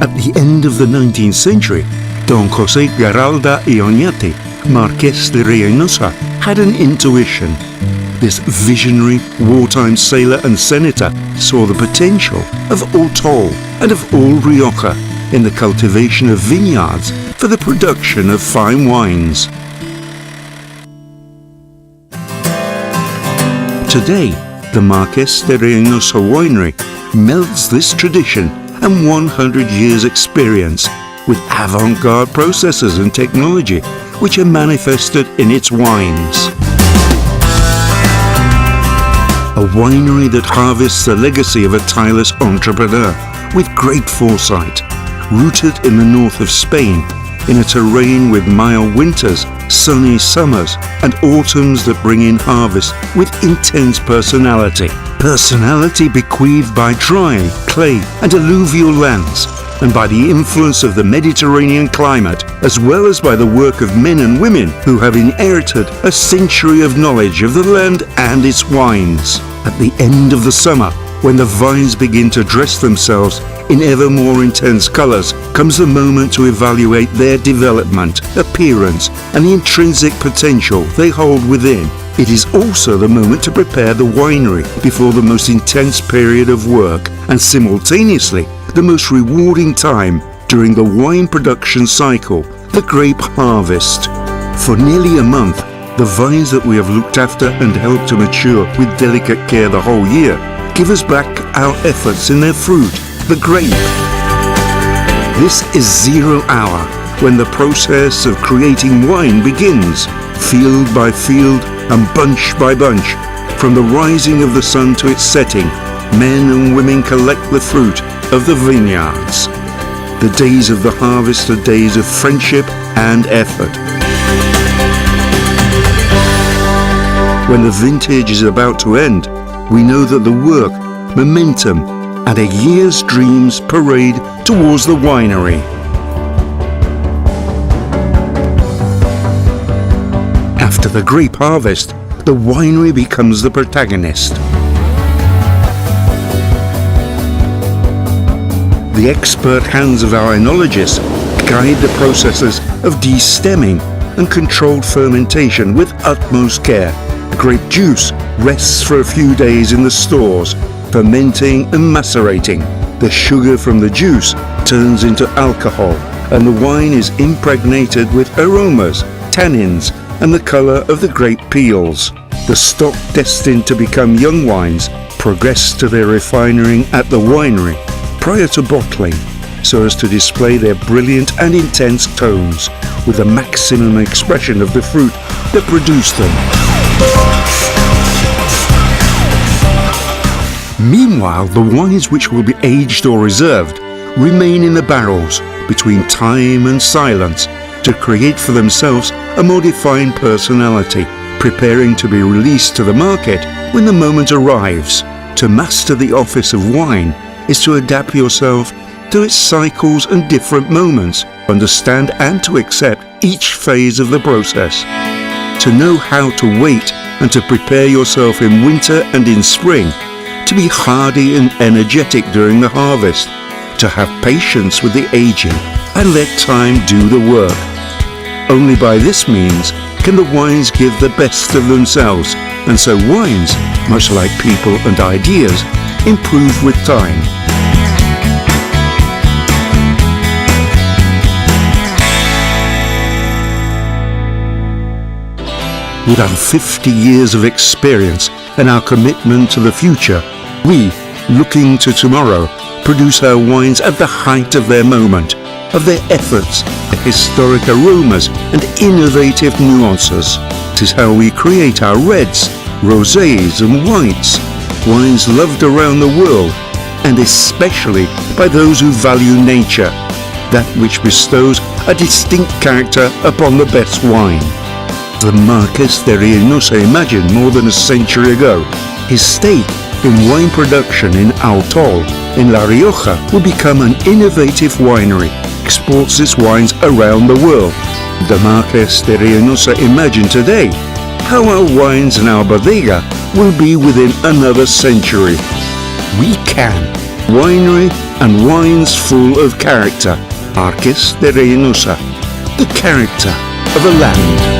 At the end of the 19th century, Don José Garralda y Oñate, Marqués de Reinosa, had an intuition. This visionary wartime sailor and senator saw the potential of Autol and of all Rioja in the cultivation of vineyards for the production of fine wines. Today, the Marqués de Reinosa winery melds this tradition and 100 years' experience with avant-garde processes and technology which are manifested in its wines. A winery that harvests the legacy of a tireless entrepreneur with great foresight, rooted in the north of Spain, in a terrain with mild winters, sunny summers, and autumns that bring in harvest with intense personality. Personality bequeathed by dry, clay, and alluvial lands, and by the influence of the Mediterranean climate, as well as by the work of men and women who have inherited a century of knowledge of the land and its wines. At the end of the summer, when the vines begin to dress themselves in ever more intense colours, comes the moment to evaluate their development, appearance, and the intrinsic potential they hold within. It is also the moment to prepare the winery before the most intense period of work, and simultaneously the most rewarding time during the wine production cycle, the grape harvest. For nearly a month, the vines that we have looked after and helped to mature with delicate care the whole year give us back our efforts in their fruit, the grape. This is 0 hour, when the process of creating wine begins, field by field and bunch by bunch. From the rising of the sun to its setting, men and women collect the fruit of the vineyards. The days of the harvest are days of friendship and effort. When the vintage is about to end, we know that the work, momentum, and a year's dreams parade towards the winery. After the grape harvest, the winery becomes the protagonist. The expert hands of our enologists guide the processes of de-stemming and controlled fermentation with utmost care. Grape juice rests for a few days in the stores, fermenting and macerating. The sugar from the juice turns into alcohol, and the wine is impregnated with aromas, tannins, and the color of the grape peels. The stock destined to become young wines progress to their refining at the winery prior to bottling, so as to display their brilliant and intense tones with the maximum expression of the fruit that produced them. Meanwhile, the wines which will be aged or reserved remain in the barrels between time and silence to create for themselves a more defined personality, preparing to be released to the market when the moment arrives. To master the office of wine is to adapt yourself to its cycles and different moments, understand and to accept each phase of the process. To know how to wait and to prepare yourself in winter and in spring, to be hardy and energetic during the harvest, to have patience with the aging and let time do the work. Only by this means can the wines give the best of themselves, and so wines, much like people and ideas, improve with time. With our 50 years of experience and our commitment to the future, we, looking to tomorrow, produce our wines at the height of their moment, of their efforts, their historic aromas and innovative nuances. It is how we create our reds, rosés and whites, wines loved around the world, and especially by those who value nature, that which bestows a distinct character upon the best wine. The Marqués de Reinosa imagined more than a century ago. His stake in wine production in Autol, in La Rioja, will become an innovative winery, exports its wines around the world. The Marqués de Reinosa imagined today how our wines and our bodega will be within another century. We can. Winery and wines full of character. Marques de Reinosa, the character of a land.